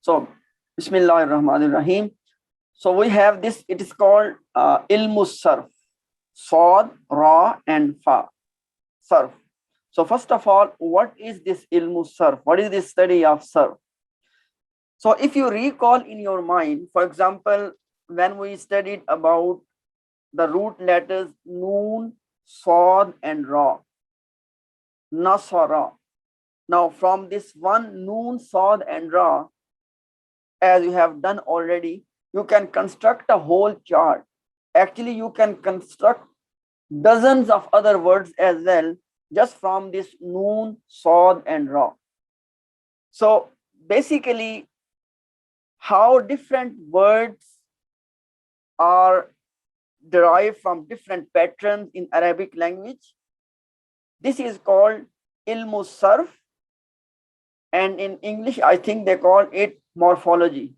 So, Bismillahir Rahmanir Rahim. So we have this, it is called Ilmu Sarf, Sod, Ra, and Fa, Sarf. So first of all, what is this Ilmu Sarf? What is this study of Sarf? So if you recall in your mind, for example, when we studied about the root letters Noon, Sod, and Ra, Nasara. Now from this one Noon, Sod, and Ra, as you have done already, you can construct a whole chart. Actually, you can construct dozens of other words as well, just from this Noon, Sod, and Ra. So basically, how different words are derived from different patterns in Arabic language. This is called Ilmu Sarf, and in English, I think they call it morphology.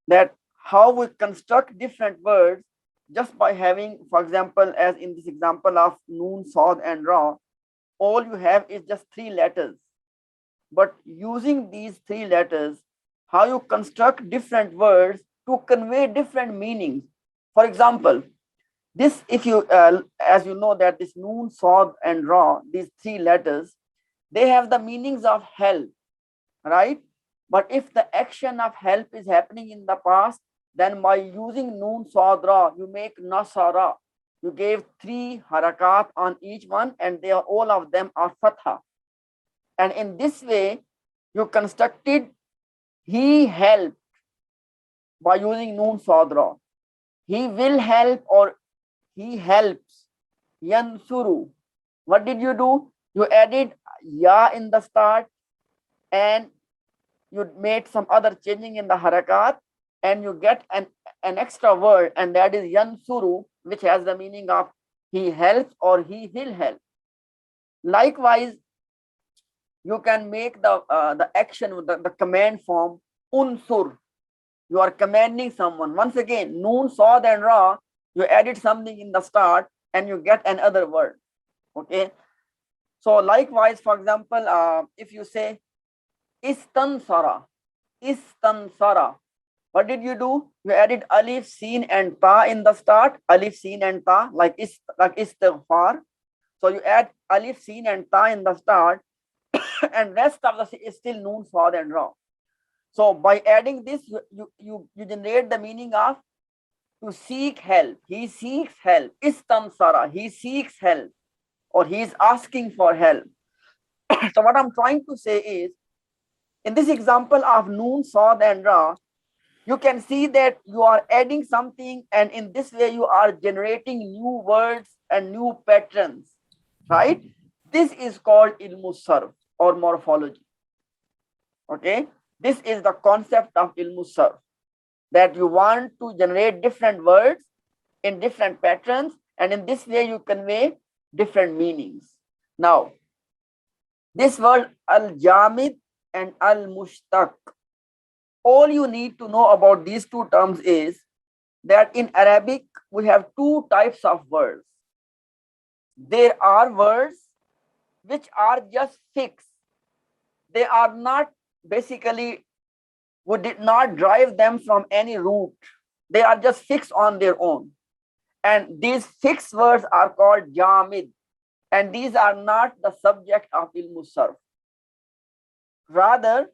That how we construct different words just by having, for example, as in this example of Noon, Sod, and Ra, all you have is just three letters. But using these three letters, how you construct different words to convey different meanings. For example, this, if you, as you know, that this Noon, Sod, and Ra, these three letters, they have the meanings of help, right? But if the action of help is happening in the past, then by using Noon, Sod, Ra, you make Nasara. You gave three harakat on each one, and they are, all of them are fatha. And in this way, you constructed he helped by using Noon, Sod, Ra. He will help or he helps. Yansuru. What did you do? You added ya in the start and you made some other changing in the harakat, and you get an extra word, and that is yansuru, which has the meaning of he helps or he will help. Likewise, you can make the action, the command form unsur. You are commanding someone. Once again, Noon, Sod, and Ra, you added something in the start and you get another word. Okay. So likewise, for example, if you say istansara, istansara, what did you do? You added alif, sin, and ta in the start. Alif, sin, and ta, like istighfar. So you add alif, sin, and ta in the start, and rest of the is still Noon, Sod, and Ra. So by adding this, you generate the meaning of to seek help. He seeks help. Istansara, he seeks help, or he is asking for help. So what I'm trying to say is, in this example of Noon, Sod, and Ra, you can see that you are adding something, and in this way you are generating new words and new patterns, right? This is called Ilmu Sarf or morphology. Okay, this is the concept of Ilmu Sarf, that you want to generate different words in different patterns, and in this way you convey different meanings. Now, this word al-jamid and al-mushtaq, all you need to know about these two terms is that in Arabic we have two types of words. There are words which are just fixed. They are not, basically, we did not drive them from any root. They are just fixed on their own. And these fixed words are called jamid. And these are not the subject of Ilmu Sarf. Rather,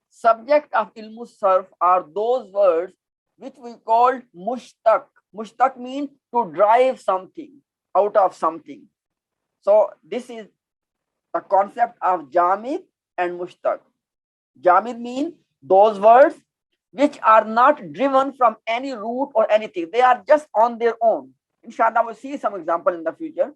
subject of Ilmu Sarf are those words which we call mushtaq. Mushtaq means to drive something out of something. So this is the concept of jamid and mushtaq. Jamid means those words which are not driven from any root or anything. They are just on their own. Inshallah, we'll see some example in the future.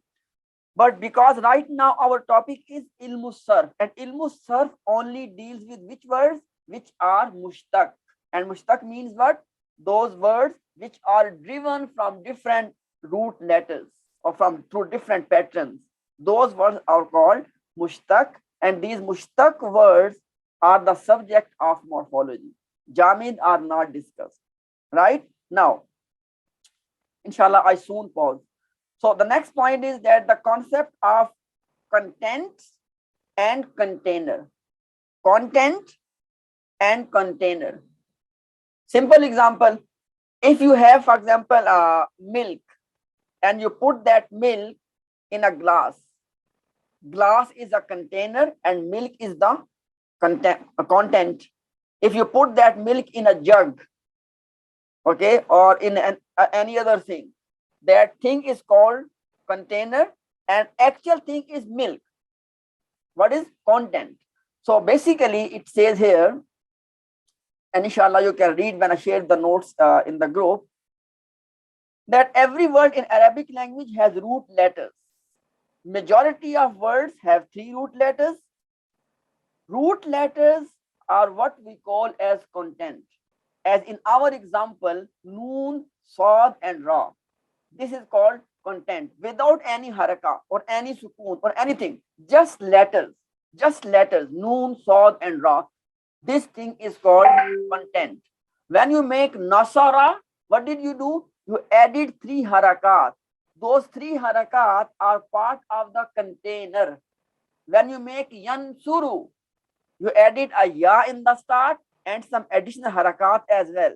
But because right now our topic is Ilmu Sarf, and Ilmu Sarf only deals with which words? Which are mushtaq. And mushtaq means what? Those words which are driven from different root letters or from through different patterns. Those words are called mushtaq, and these mushtaq words are the subject of morphology. Jamid are not discussed. Right? Now, inshallah, I soon pause. So the next point is that the concept of content and container. Content and container. Simple example, if you have, for example, milk, and you put that milk in a glass. Glass is a container and milk is the content. If you put that milk in a jug, okay, or in any other thing, that thing is called container, and actual thing is milk. What is content? So basically it says here, and inshallah you can read when I share the notes in the group, that every word in Arabic language has root letters. Majority of words have 3 root letters. Root letters are what we call as content. As in our example, noon, sad, and ra. This is called content without any haraka or any sukoon or anything. Just letters. Just letters. Noon, sad, and ra. This thing is called content. When you make nasara, what did you do? You added 3 harakat. Those 3 harakat are part of the container. When you make yansuru, you added a ya in the start and some additional harakat as well.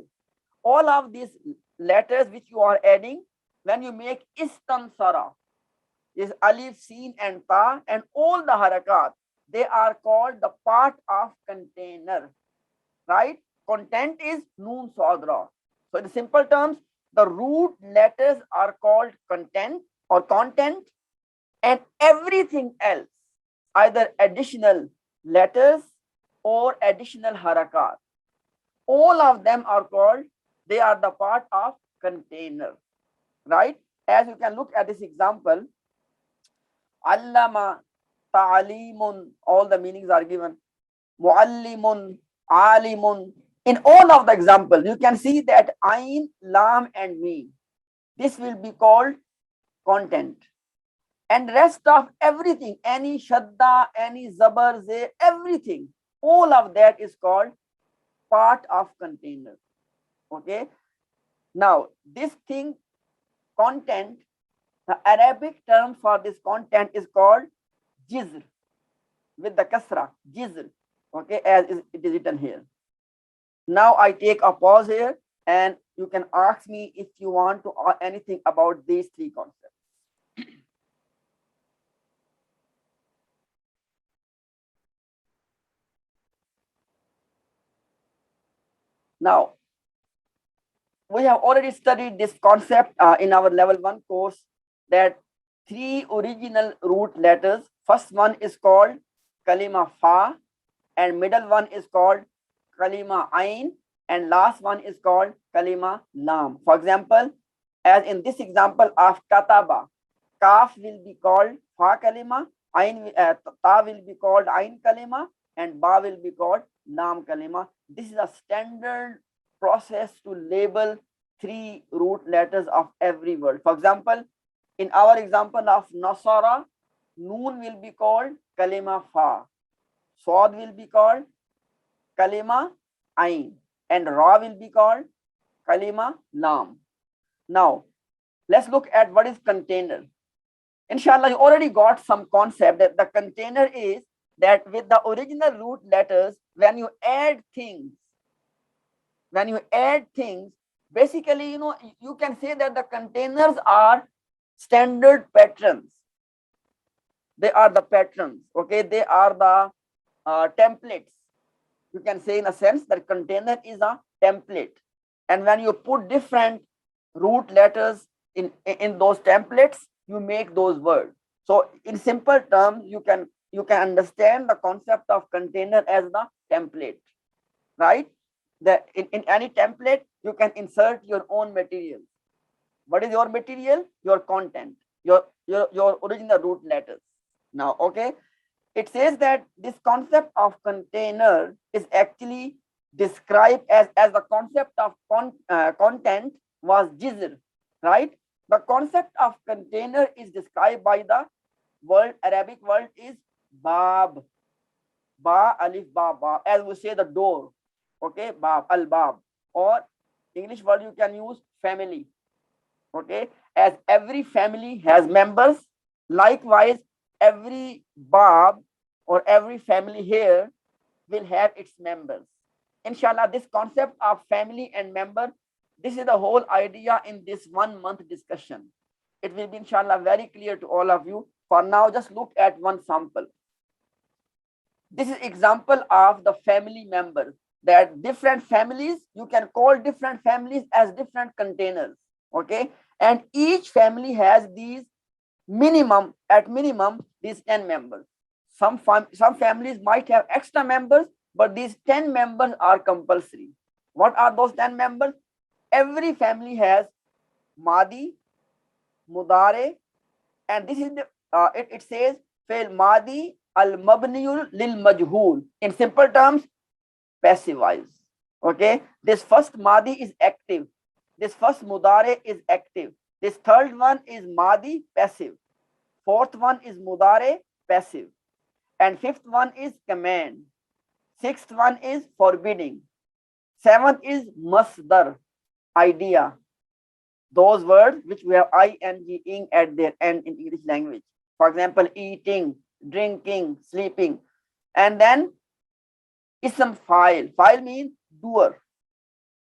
All of these letters which you are adding, when you make istansara, is alif, sin, and ta, and all the harakat, they are called the part of container, right? Content is noon, sadra. So in simple terms, the root letters are called content or content, and everything else, either additional letters or additional harakat, all of them are called, they are the part of container, right? As you can look at this example, allama, ta'alimun, all the meanings are given, muallimun, alimun. In all of the examples, you can see that ain, lam, and mim, this will be called content. And rest of everything, any shadda, any zabar, ze, everything, all of that is called part of container. Okay. Now, this thing, content, the Arabic term for this content is called jizr, with the kasra, jizr. Okay, as it is written here. Now I take a pause here, and you can ask me if you want to anything about these 3 concepts. Now, we have already studied this concept in our level 1 course, that 3 original root letters. First one is called kalima fa, and middle one is called kalima ain, and last one is called kalima lam. For example, as in this example of kataba, kaf will be called fa kalima, ta will be called ain kalima, and ba will be called lam kalima. This is a standard process to label 3 root letters of every word. For example, in our example of nasara, noon will be called kalima fa, sad will be called kalima ain, and ra will be called kalima lam. Now, let's look at what is container. Inshallah, you already got some concept that the container is that with the original root letters, when you add things, basically, you can say that the containers are standard patterns. They are the patterns, okay? They are the templates. You can say in a sense that container is a template. And when you put different root letters in those templates, you make those words. So in simple terms, you can understand the concept of container as the template, right? That in any template, you can insert your own material. What is your material? Your content, your original root letters. Now, okay, it says that this concept of container is actually described as the concept of content was jizr, right? The concept of container is described by the word, Arabic word is bab, ba alif ba ba, as we say the door, okay, bab, al bab, or English word you can use family, okay, as every family has members. Likewise, every bab or every family here will have its members. inshallah, this concept of family and member, this is the whole idea in this 1 month discussion. It will be inshallah very clear to all of you. For now, just look at one sample. This is example of the family members, that different families, you can call different families as different containers. Okay, and each family has these minimum, at minimum, these 10 members. Some families might have extra members, but these 10 members are compulsory. What are those 10 members? Every family has Madi, Mudare, and this is the it says fail Madi al mabniyul lil majhul. In simple terms, passive voice. Okay, this first Madi is active, this first Mudare is active, this third one is Madi, passive, fourth one is Mudare, passive, and fifth one is command, sixth one is forbidding, seventh is masdar, idea, those words which we have ing at their end in English language. For example, eating, drinking, sleeping. And then ism file. File means doer.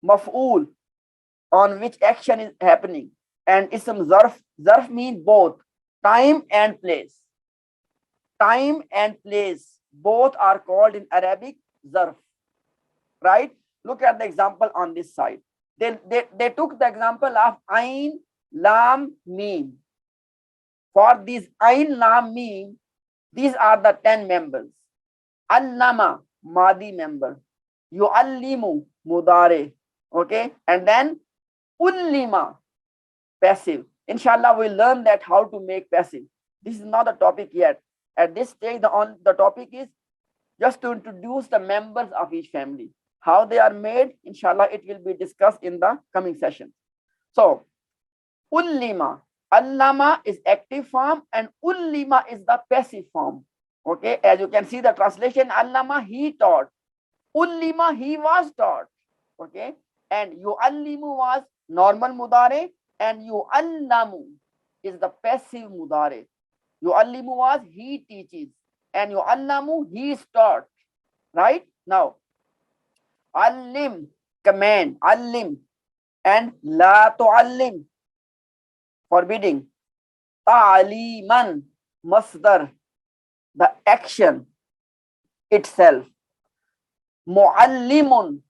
Maf'ul, on which action is happening. And ism zarf. Zarf means both time and place. Time and place, both are called in Arabic zarf. Right? Look at the example on this side. They took the example of Ain, Lam, Mim. For these Ain, Lam, Mim, these are the 10 members. Allama, Madi member. Yu'allimu, Mudare. Okay, and then Ullima, passive. Inshallah, we'll learn that how to make passive. This is not the topic yet. At this stage, the topic is just to introduce the members of each family. How they are made, inshallah, it will be discussed in the coming session. So, Ullima, Allama is active form and Ullima is the passive form. Okay, as you can see the translation, Allama, he taught. Ullima, he was taught. Okay, and Yu'allimu was normal Mudare and Yu'allamu is the passive Mudare. Yu'allimu was he teaches and Yu'allamu, he is taught. Right? Now, Allim, command, Allim, and La tu'allim, forbidding. Ta'aliman, masdar, the action itself. Mu'allimun,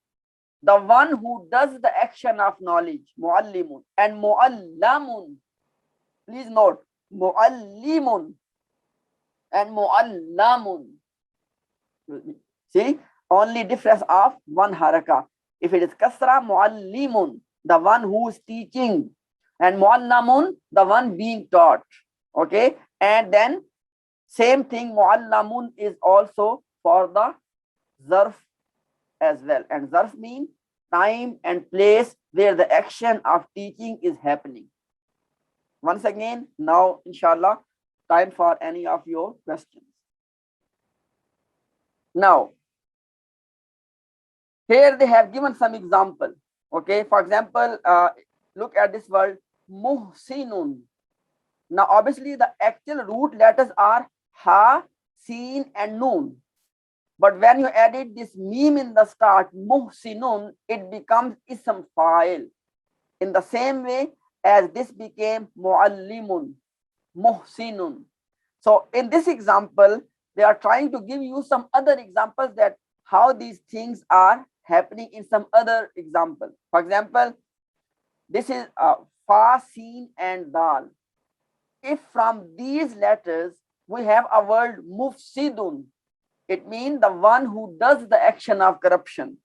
the one who does the action of knowledge, Mu'allimun, and Mu'allamun. Please note, Mu'allimun and Mu'allamun. See? Only difference of one haraka. If it is kasra, muallimun, the one who is teaching, and muallamun, the one being taught. Okay, and then same thing, muallamun is also for the zarf as well. And zarf means time and place where the action of teaching is happening. Once again, now inshallah, time for any of your questions. Now, here they have given some example. Okay, for example, look at this word muhsinun. Now, obviously, the actual root letters are ha, sin, and nun. But when you added this meme in the start, muhsinun, it becomes ism fa'il. In the same way as this became muallimun, muhsinun. So, in this example, they are trying to give you some other examples that how these things are happening in some other example. For example, this is fa, sin, and dal. If from these letters we have a word mufsidun, it means the one who does the action of corruption.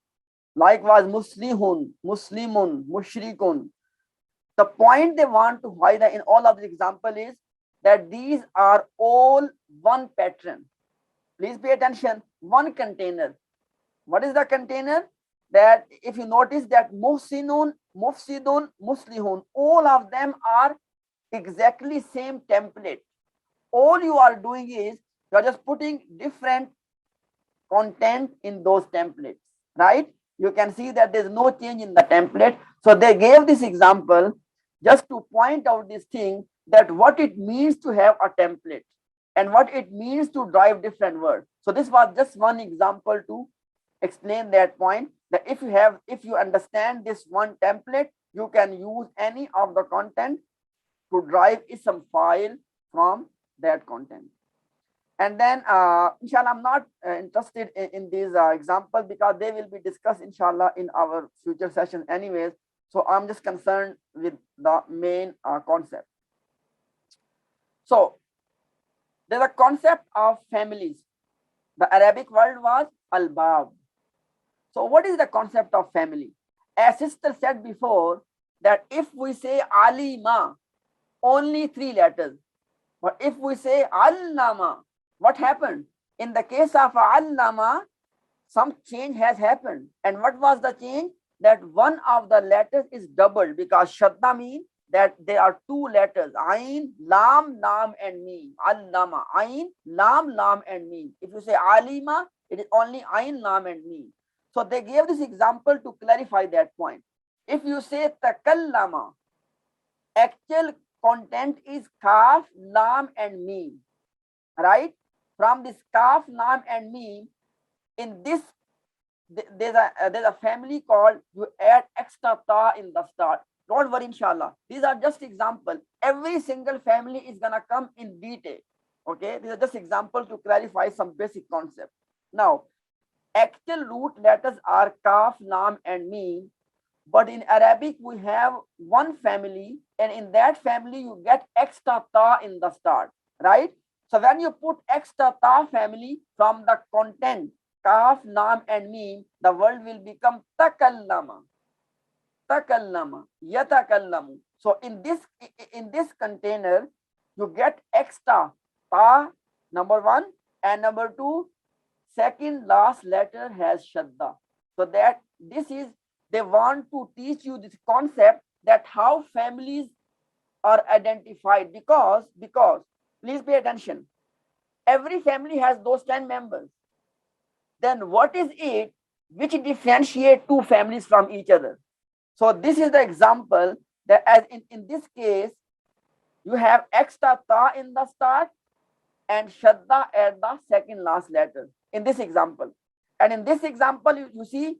Likewise, muslihun, muslimun, mushrikun. The point they want to highlight in all of the example is that these are all one pattern. Please pay attention, one container. What is the container? That if you notice that muhsinun, mufsidun, muslihun, all of them are exactly same template. All you are doing is you are just putting different content in those templates, right? You can see that there's no change in the template. So they gave this example just to point out this thing, that what it means to have a template and what it means to drive different words. So this was just one example to explain that point, that if you understand this one template, you can use any of the content to drive ism file from that content. And then inshallah, I'm not interested in these examples because they will be discussed inshallah in our future sessions anyways. So I'm just concerned with the main concept. So there's a concept of families. The Arabic word was al-bab. So what is the concept of family? As sister said before, that if we say alima, only 3 letters. But if we say allama, what happened? In the case of allama, some change has happened. And what was the change? That one of the letters is doubled, because shadda means that there are 2 letters, ain, lam, lam and mim. Allama, ain, lam, lam and mim. If you say alima, it is only ain, lam and mim. So they gave this example to clarify that point. If you say takallama, actual content is kaf, lam and mim, right? From this kaf, lam and mim, in this there's a family called, you add extra ta in the start. Don't worry, inshallah. These are just examples. Every single family is gonna come in detail. Okay, these are just examples to clarify some basic concept. Now, actual root letters are kaf, lam, and mim. But in Arabic, we have one family, and in that family, you get extra ta in the start, right? So when you put extra ta family from the content, kaf, lam, and mim, the word will become takallama. Takallama, yatakallamu. So in this container, you get extra ta, number 1, and number 2, second last letter has shadda. So that this is, they want to teach you this concept, that how families are identified, because please pay attention, every family has those 10 members. Then what is it which differentiate 2 families from each other? So this is the example, that as in this case, you have extra ta in the start and shadda at the second last letter in this example. And in this example, you see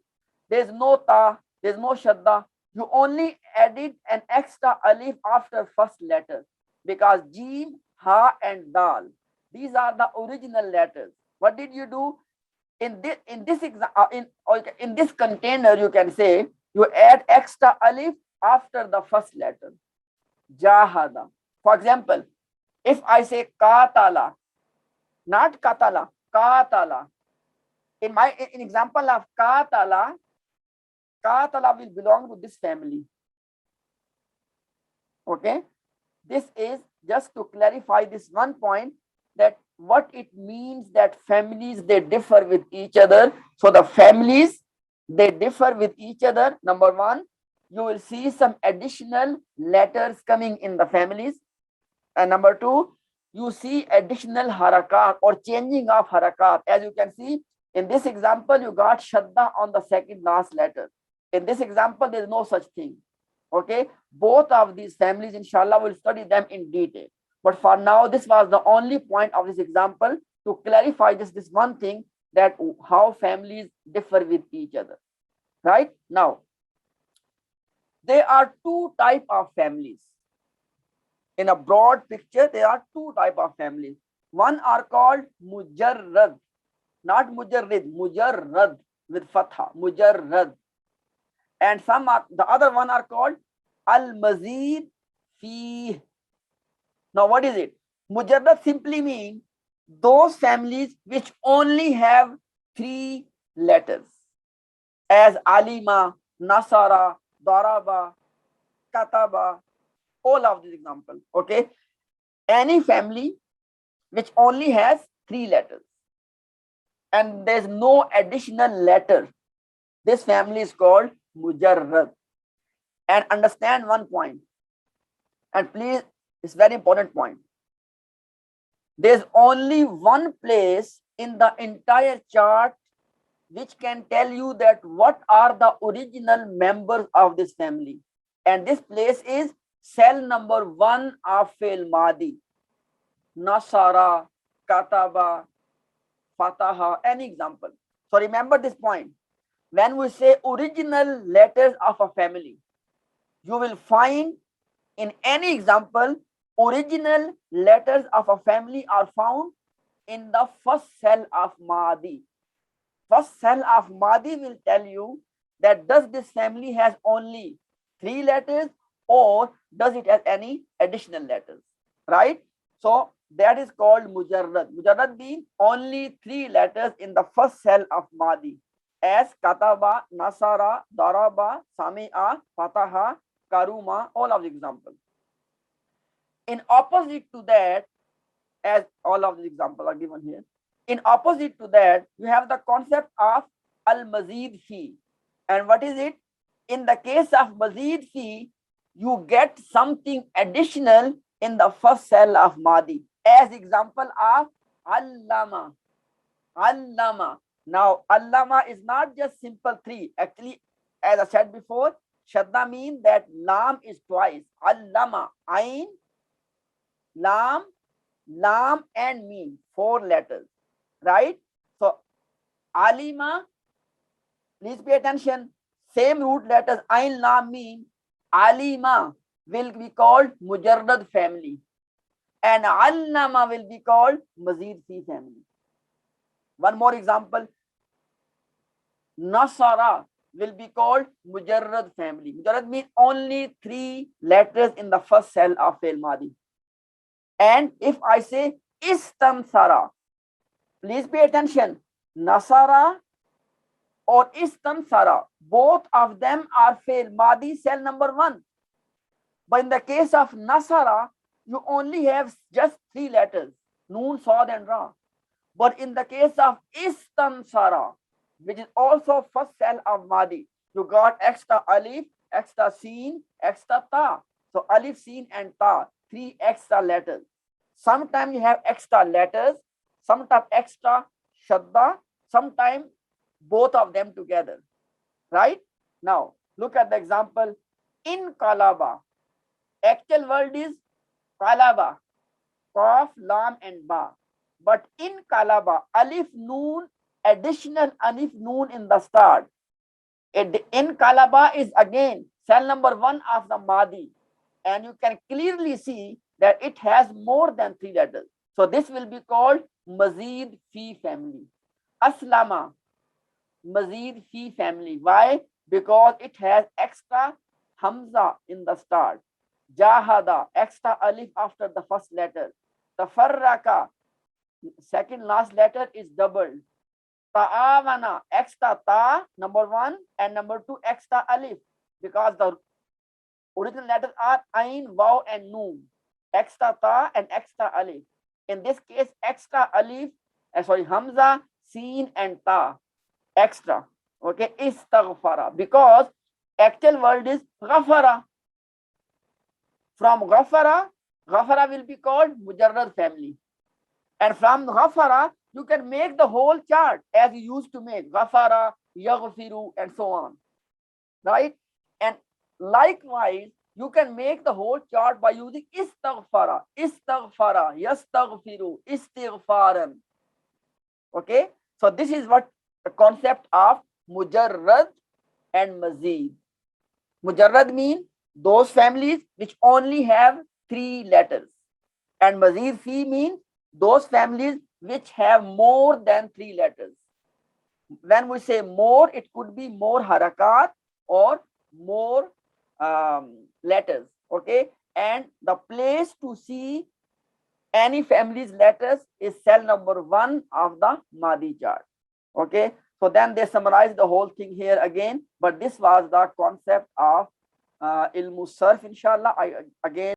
there's no ta, there's no shadda. You only added an extra alif after first letter, because jim, ha and dal, these are the original letters. What did you do? In this container, you can say you add extra alif after the first letter. Jahada. For example, if I say katala, not katala, katala. In example of katala, katala will belong to this family. Okay, this is just to clarify this one point, that what it means, that families, they differ with each other. So the families, they differ with each other. Number 1, you will see some additional letters coming in the families. And number 2, you see additional harakat or changing of harakat. As you can see, in this example, you got shadda on the second last letter. In this example, there is no such thing. Okay, both of these families, inshallah, we'll study them in detail. But for now, this was the only point of this example, to clarify just this one thing, that how families differ with each other. Right? Now, there are 2 types of families. In a broad picture, there are 2 types of families. One are called mujarrad, not mujarrid, mujarrad with fatha, mujarrad. And the other one are called al-mazid fi. Now, what is it? Mujarrad simply means those families which only have 3 letters, as alima, nasara, daraba, kataba, all of these examples. Okay, any family which only has 3 letters and there's no additional letter, this family is called mujarrad. And understand one point, and please, it's very important point. There's only one place in the entire chart which can tell you that what are the original members of this family, and this place is cell number 1 of Fi'l Madi. Nasara, Kataba, Fataha, any example. So remember this point. When we say original letters of a family, you will find in any example, original letters of a family are found in the first cell of Madi. First cell of Madi will tell you that does this family has only 3 letters or does it have any additional letters, right? So that is called Mujarrad. Mujarrad means only 3 letters in the first cell of Madi, as Kataba, Nasara, Daraba, Sami'a, Fataha, Karuma, all of the examples. In opposite to that, as all of the examples are given here, in opposite to that, you have the concept of al-mazid fi. And what is it? In the case of mazid fi, you get something additional in the first cell of Madi. As example of allama. Allama. Now, allama is not just simple 3. Actually, as I said before, shadda means that lam is twice. Allama, ain, lam, lam and mim, 4 letters, right? So alima, please pay attention, same root letters ain, lam, mim. Alima will be called mujarrad family and allama will be called mazid fi family. One more example, nasara will be called mujarrad family. Mujarrad means only 3 letters in the first cell of fi'l madi. And if I say istansara, please pay attention, nasara or istansara, both of them are fi'l madi cell number 1. But in the case of nasara, you only have just 3 letters, noon, sad and ra. But in the case of istansara, which is also first cell of madi, you got extra alif, extra seen, extra ta. So alif, seen and ta, 3 extra letters. Sometimes you have extra letters, sometimes extra shadda, sometimes both of them together, right? Now, look at the example. In kalaba, actual word is kalaba, qaf, lam and ba. But in kalaba, alif, noon, additional alif, noon in the start. In kalaba is again cell number 1 of the madi. And you can clearly see that it has more than 3 letters. So this will be called mazid fi family. Aslama, mazid fi family. Why? Because it has extra hamza in the start. Jahada, extra alif after the first letter. Tafarraka, second last letter is doubled. Ta'awana, extra ta, number 1, and number 2, extra alif. Because the original letters are ain, waw, and noon. Extra ta and extra alif. In this case, extra alif, hamza, seen, and ta. Extra. Okay, istaghfara. Because actual word is ghafara. From ghafara, ghafara will be called mujarrad family. And from ghafara, you can make the whole chart as you used to make. Ghafara, yaghfiru, and so on. Right? And likewise, you can make the whole chart by using istaghfara, istaghfara, yastaghfiru, istighfaran. Okay? So this is what the concept of mujarrad and mazid. Mujarrad means those families which only have 3 letters. And mazid fi means those families which have more than 3 letters. When we say more, it could be more harakat or more letters. Okay, and the place to see any family's letters is cell number 1 of the Madi chart. Okay, so then they summarize the whole thing here again, but this was the concept of ilmu sarf. Inshallah, I again